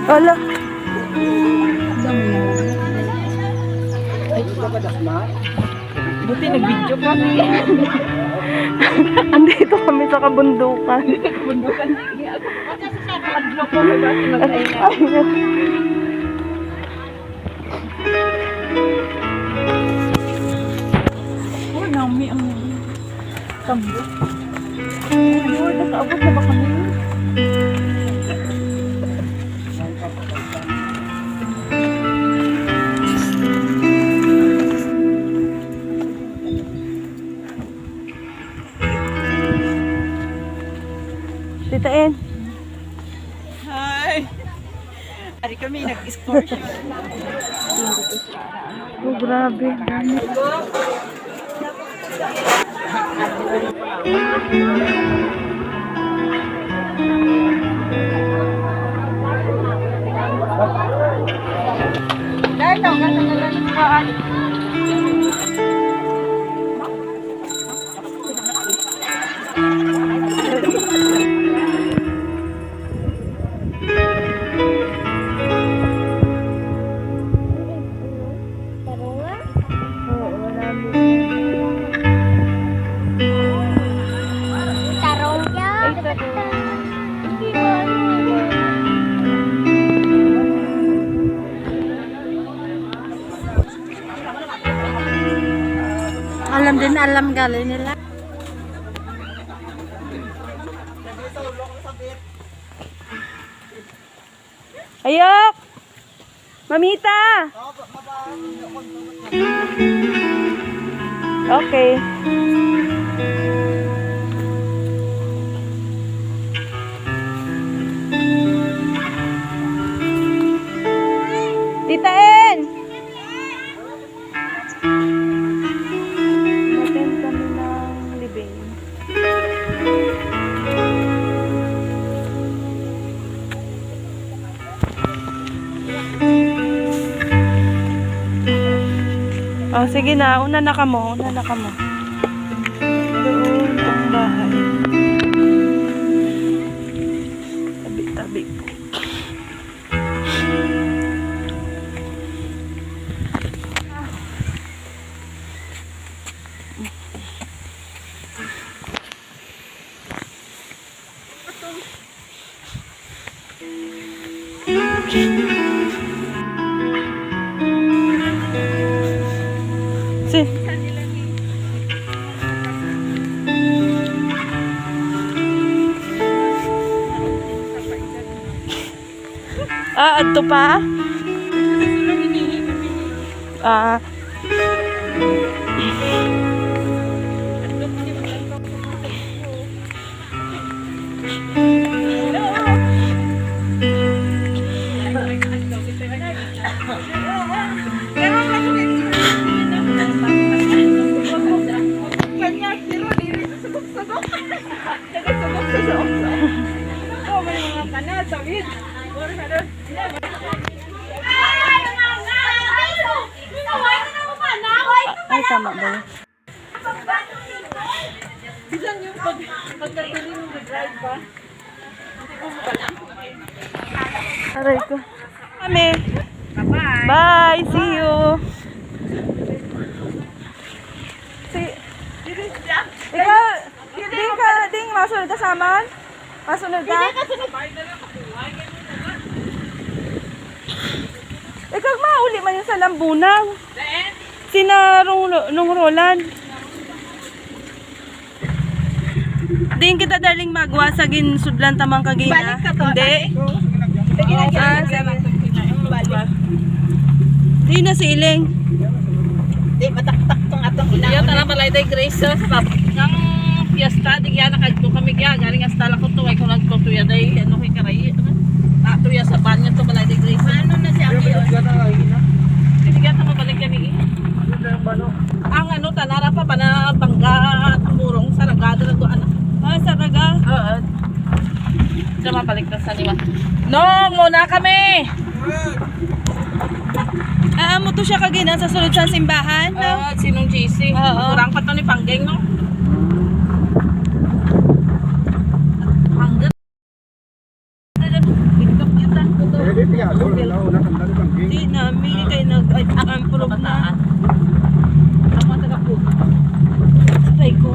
Ala. Buti nag-video pa. Andito kami sa kabundukan. Bundukan. Adlo ko na ba? Oh, nami ang kambo. Oh, nakaabot na ba kami? Tita En. Hi! Ari kami nag-excursion. Oh, grabe. Dahil lang, gano'n. Alam din, alam gali nila. Ayok! Mamita! Okay. Tita En! Matin kami ng libing. Oh, sige na. Una na kamo. Una na kamo. Doon ang bahay. Tabi-tabi. Si. Adto pa? Ay, tama ba yun? Bisan yung pagkatuloy ng drive ba? Aray ko. Kami. Bye-bye! Bye! See you! Ikaw, ding masunod ka sa aman? Masunod ka? Ikaw mauli man yung sa Lambunang. Sina nung Roland. Ding kita darling magwasagin sudlan tamang kagina. Balik ka to. Hindi. Di na siling. Di, mataktak tong atong ina. Yan, tara balay day Grace sa ng fiesta. Di kaya nakagto kami kaya. Galing hasta lang ko to. Ay kung nagto to yan ay ano kay karay. Ato yan sa banyo to balay day Grace. Ano na siya ang yun? Hindi kaya mabalik yan eh. Ang ano, tanara pa na bangga at murong saragado na doon. Saraga. Oo. Diyan mabalik na sa liwa. No, muna kami! Mo to siya kagina sa sulod sa simbahan. Sinong JC? Oo. Kurang pa to ni Panggeng, no? Hindi na, may kayo nag-approve na. Ako ang taga-proof. Try ko.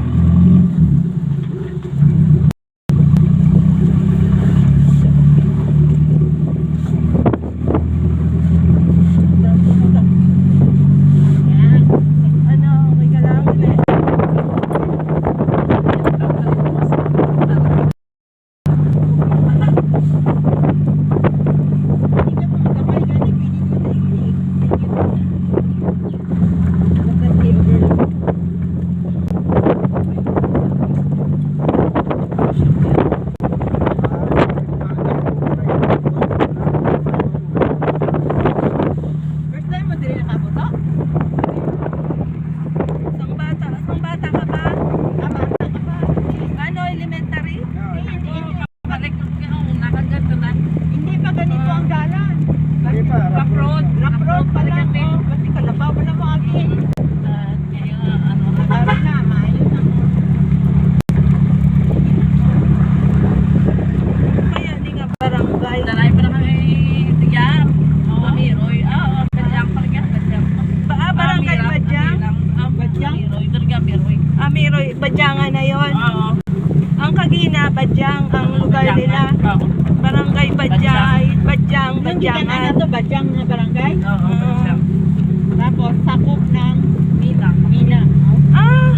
Ano, okay ka lang? First time mo din nakabuto? Isang bata ka ba? Bata ka pa. Ano, elementary? Balik ko nakaganda na. Hindi pa ganito ang dalan. Rock road. Rock road pa lang. Oh. Kasi kalabaw mo na mga agin. Nagaran na, maayos na. Kaya hindi nga barangay. Dalay pa na kami tigyar. Amiroy. Badyang pa rin yan. Badyang. Barangay Badyang? Badyang? Amiroy. Talaga Amiroy. Amiroy, Badyangan na yon. Oo. Ang Kagina, Badyang, ang lugar nila. Oo. Barangay Badyay, Badyang, Yung gitana na Badyangan. to, Badyang na barangay. Oo. Badyang. Tapos sakop ng Minang. Mina. Ah,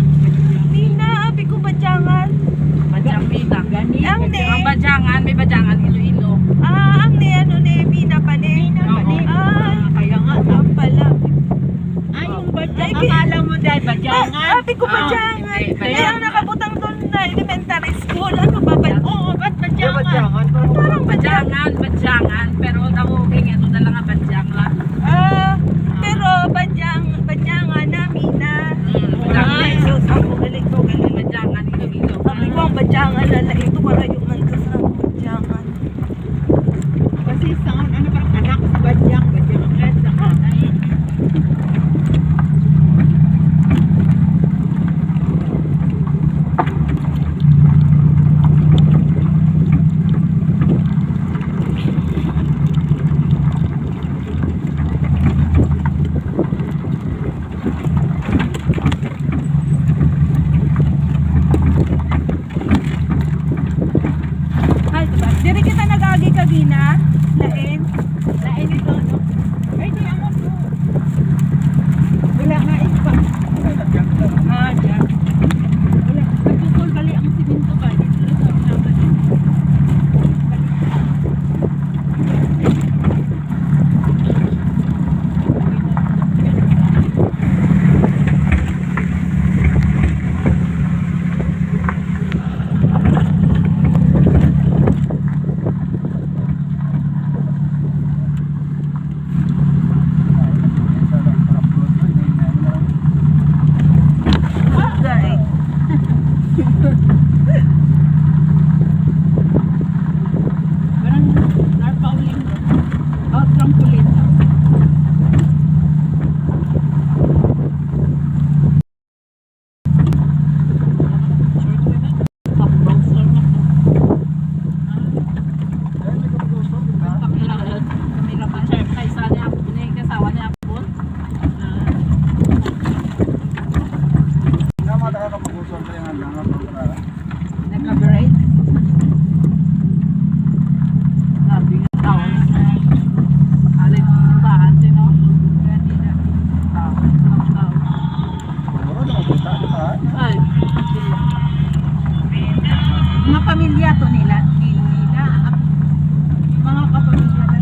Nina, abi ko Badyangan. Badyang Minang. Ang ne, Ang Badyangan, may Badyangan Iloilo. ang ne, ano ne, Mina pa ne. Mina pa Oo. din. Ah, Kaya nga, ang pala. ay yung Badyang. Ay, Akala mo dahil Badyangan. Abi ko Badyangan. hindi, Kaya Badyangan. ang nakabutang doon na elementary school. Ano ba ba? Oo, ba't Badyangan? Parang Badyangan. Badyangan, pero tawagin ito na lang ang Badyang la. Pero Badyangan na, Mina. Badyangan. Ay, sus, ako galing ko, galing. Badyangan, Iloilo. Sabi ko ang Badyangan na ito para yung nandun sa Badyangan. Kasi sa ano parang anak sa Badyang. Badyang sa kanay. Ay, diba? Diri kita nag-agi Kagina. Lain. Lain ito, no? Ay, di ako po. Wala nga iba. Diyan. Wala. Nagpupul bali ang siminto ba? Dito na sa unahan. Ay. Parang narpauling. Oh, trampoline. Naka-bright. Mga pamilya to nila. Nila. Mga kapamilya na.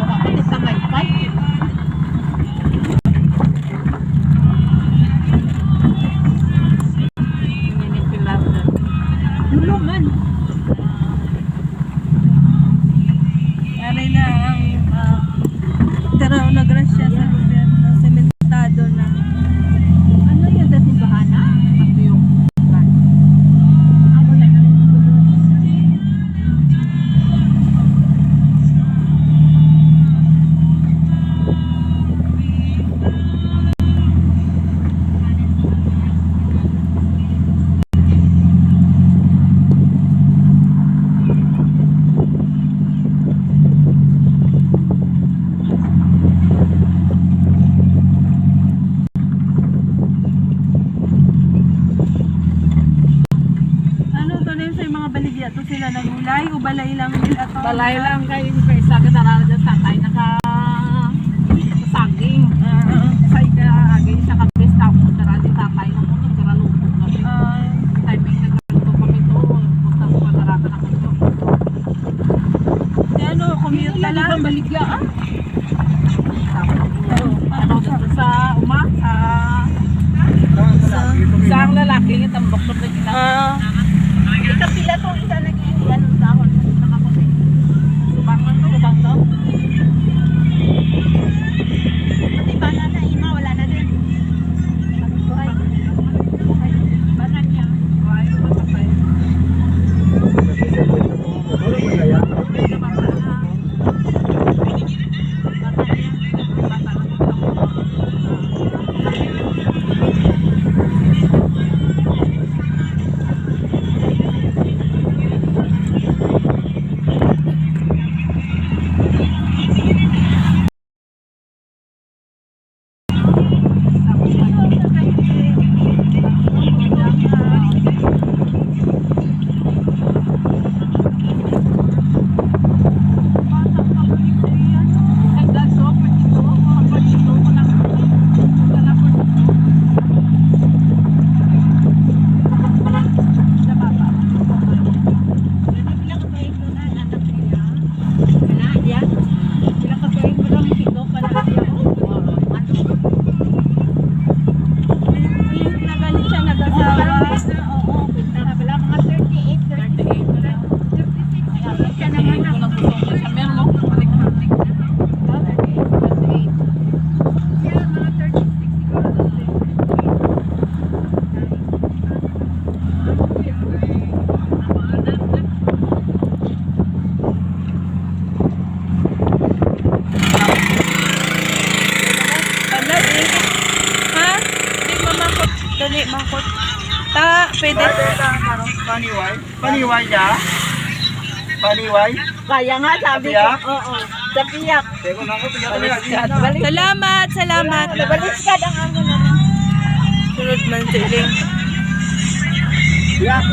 Kapatid sa Maypay. Dulo man. Ari na ang taraw na grasya sa gobyerno. Sementado na. Ano yun sa simbahan na? Ito yung Ako lang ang dulo. yun sa mga baligya to sila nagulay o balay lang nila to? Balay lang kayo yung kaisa ka darala dyan tatay naka saging. Sa ika-agay sa kabis tapos darala yung tatay na mo nagkaralupog kami. Timing na ganito kami to. Punta ko padarata na kami to. Ano, commute na lang? Baligya ah. Ano dito sa uma? Sa ang lalaki yung tambok na gina. Kapila to isa nag-iyan sa ako. Nakakuti. Subang lang to, subang to. Pati bana na ima, wala na din. Bana niya. Ay, matapay. Nagalit siya, nag-asawa. Dali, mangkot. Ta, pwede. Paniway? Paniway ya? Paniway? Kaya nga sabi ko, Piyak? oo. Sa piyak. Teko na ako, piyak na. Salamat, salamat. Baliskad ang amo naman. Sunod man siling. Piyak.